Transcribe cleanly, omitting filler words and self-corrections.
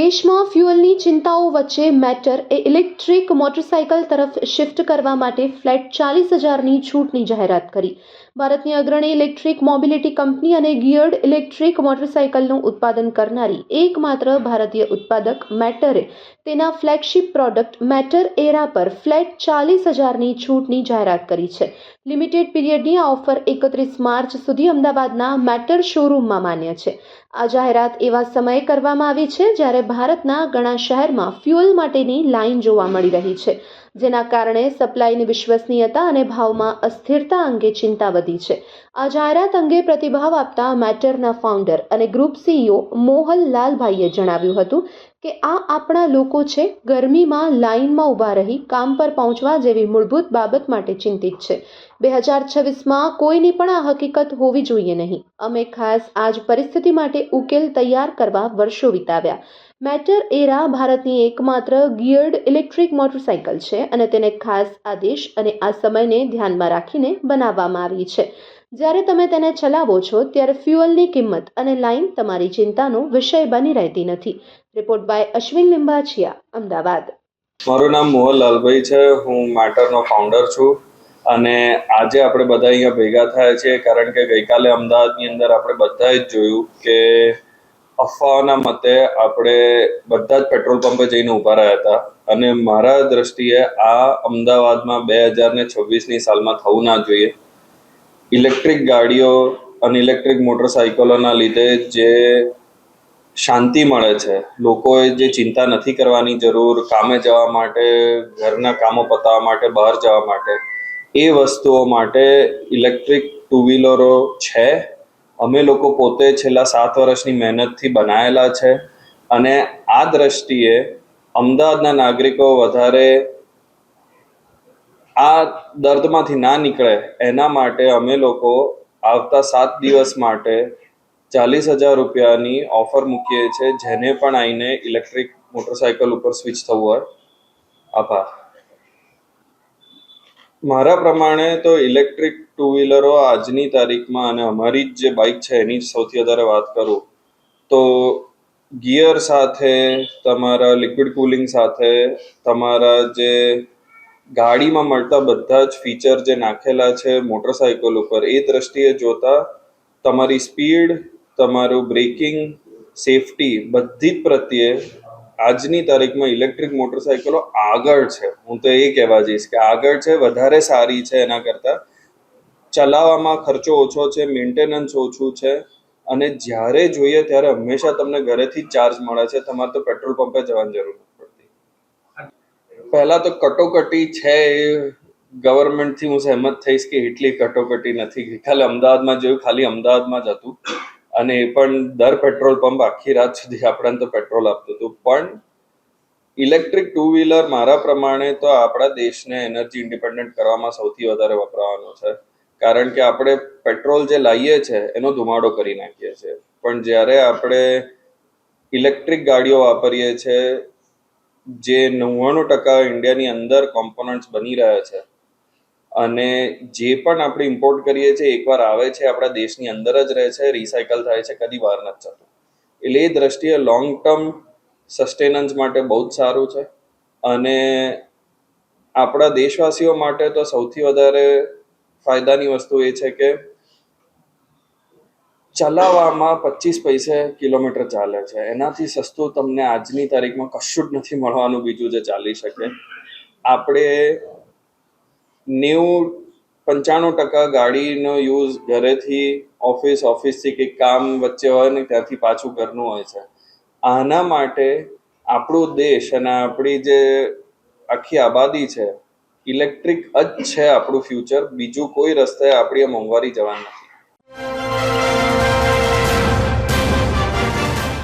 દેશમાં ફ્યુઅલની ચિંતાઓ વચ્ચે મેટર એ ઇલેક્ટ્રિક મોટરસાયકલ તરફ શિફ્ટ કરવા માટે ફ્લેટ 40,000ની છૂટની જાહેરાત કરી. ભારતની અગ્રણી ઇલેક્ટ્રિક મોબિલિટી કંપની અને ગિયર્ડ ઇલેક્ટ્રિક મોટરસાયકલનું ઉત્પાદન કરનારી એકમાત્ર ભારતીય ઉત્પાદક મેટરે તેના ફ્લેગશિપ પ્રોડક્ટ મેટર એરા પર ફ્લેટ 40,000ની છૂટની જાહેરાત કરી છે. લિમિટેડ પીરિયડની આ ઓફર 31 માર્ચ સુધી અમદાવાદના મેટર શોરૂમમાં માન્ય છે. આ જાહેરાત એવા સમયે કરવામાં આવી છે જ્યારે ભારતના ઘણા શહેરમાં ફ્યુઅલ માટેની લાઇન જોવા મળી રહી છે, જેના કારણે સપ્લાયની વિશ્વસનીયતા અને ભાવમાં અસ્થિરતા અંગે ચિંતા વધી છે. આ જાહેરાત અંગે પ્રતિભાવ આપતા મેટરના ફાઉન્ડર અને ગ્રુપ સીઈઓ મોહન લાલભાઈએ જણાવ્યું હતું કે આ આપણા લોકો છે, ગરમીમાં લાઇનમાં ઊભા રહી કામ પર પહોંચવા જેવી મૂળભૂત બાબત માટે ચિંતિત છે. 2026માં કોઈની પણ આ હકીકત હોવી જોઈએ નહીં. અમે ખાસ આ જ પરિસ્થિતિ માટે ઉકેલ તૈયાર કરવા વર્ષો વિતાવ્યા. મેટર એરા ભારતની એકમાત્ર ગિયર્ડ ઇલેક્ટ્રિક મોટરસાયકલ છે અને તેને ખાસ આદેશ અને આ સમયને ધ્યાનમાં રાખીને બનાવવામાં આવી છે. જ્યારે તમે તેને ચલાવો છો ત્યારે ફ્યુઅલની કિંમત અને લાઇન તમારી ચિંતાનો વિષય બની રહેતી નથી. Report by Ashwin Limbachiya, Ahmedabad. મારું નામ મોહન લાલભાઈ છે. હું મેટરનો ફાઉન્ડર છું અને આજે આપણે બધા અહીંયા ભેગા થયા છીએ કારણ કે ગઈકાલે અમદાવાદની અંદર આપણે બધાએ જ જોયું કે અફવાઓના મતે આપણે બધા જ પેટ્રોલ પંપે જઈને ઊભા રહ્યા હતા અને મારા દ્રષ્ટિએ આ અમદાવાદમાં 2026ની સાલમાં થવું ના જોઈએ. ઇલેક્ટ્રિક ગાડીઓ અને ઇલેક્ટ્રિક મોટરસાયકલોના લીધે જે શાંતિ મળે છે, લોકોએ જે ચિંતા નથી કરવાની જરૂર, કામે જવા માટે, ઘરના કામો પતાવવા માટે, બહાર જવા માટે, એ વસ્તુઓ માટે ઇલેક્ટ્રિક ટુ વ્હીલરો છે. અમે લોકો પોતે છેલ્લા 7 વર્ષની મહેનતથી બનાવેલા છે અને આ દ્રષ્ટિએ અમદાવાદના નાગરિકો વધારે આ દર્દમાંથી ના નીકળે એના માટે અમે લોકો આવતા 7 દિવસ માટે 40,000 રૂપિયાની ઓફર મૂકીએ છીએ, જેને પણ આવીને ઇલેક્ટ્રિક મોટરસાયકલ ઉપર સ્વિચ થવું હોય. આભાર. મારા પ્રમાણે તો ઇલેક્ટ્રિક ટુ વ્હીલરો આજની તારીખમાં અને અમારી જ જે બાઇક છે એની જ સૌથી વધારે વાત કરું તો ગિયર સાથે, તમારા લિક્વિડ કુલિંગ સાથે, તમારા જે ગાડીમાં મળતા બધા જ ફીચર જે નાખેલા છે મોટરસાયકલ ઉપર, એ દ્રષ્ટિએ જોતા તમારી સ્પીડ, તમારું બ્રેકિંગ, સેફટી બધી જ પ્રત્યે આજની તારીખમાં ઇલેક્ટ્રિક મોટરસાયકલો આગળ છે. હું તો એ કહેવા જઈશ કે આગળ છે, વધારે સારી છે. એના કરતાં ચલાવવામાં ખર્ચો ઓછો છે, મેન્ટેનન્સ ઓછું છે અને જ્યારે જોઈએ ત્યારે હંમેશા તમને ઘરેથી જ ચાર્જ મળે છે. તમારે તો પેટ્રોલ પંપે જવાની જરૂર નથી પડતી. પહેલા તો કટોકટી છે એ ગવર્મેન્ટથી હું સહેમત થઈશ કે એટલી કટોકટી નથી. ખાલી અમદાવાદમાં જોયું, ખાલી અમદાવાદમાં જ હતું અને એ પણ દર પેટ્રોલ પંપ આખી રાત સુધી આપણને તો પેટ્રોલ આપતું હતું. પણ ઇલેક્ટ્રિક ટુ વ્હીલર મારા પ્રમાણે તો આપણા દેશને એનર્જી ઇન્ડિપેન્ડન્ટ કરવામાં સૌથી વધારે વપરાવાનો છે. કારણ કે આપણે પેટ્રોલ જે લાવીએ છીએ એનો ધુમાડો કરી નાખીએ છીએ, પણ જ્યારે આપણે ઇલેક્ટ્રિક ગાડીઓ વાપરીએ છીએ, જે 99% ઇન્ડિયાની અંદર કોમ્પોનન્ટ્સ બની રહ્યા છે અને જે પણ આપણે ઇમ્પોર્ટ કરીએ છીએ એકવાર આવે છે આપણા દેશની અંદર જ રહે છે, રિસાયકલ થાય છે, કદી બહાર નથી જતું. એટલે એ દ્રષ્ટિએ લોંગ ટર્મ સસ્ટેનન્સ માટે બહુ જ સારું છે અને આપણા દેશવાસીઓ માટે તો સૌથી વધારે ફાયદાની વસ્તુ એ છે કે ચલાવવામાં 25 પૈસે કિલોમીટર ચાલે છે. એનાથી સસ્તું તમને આજની તારીખમાં કશું જ નથી મળવાનું બીજું જે ચાલી શકે. આપણે 90-95% ગાડીનો યુઝ ઘરેથી ઓફિસથી કંઈક કામ વચ્ચે હોય ને ત્યાંથી પાછું ઘરનું હોય છે. આના માટે આપણો દેશ અને આપણી જે આખી આબાદી છે, ઇલેક્ટ્રિક જ છે આપણું ફ્યુચર. બીજું કોઈ રસ્તે આપણી મોંઘવારી જવાની નથી.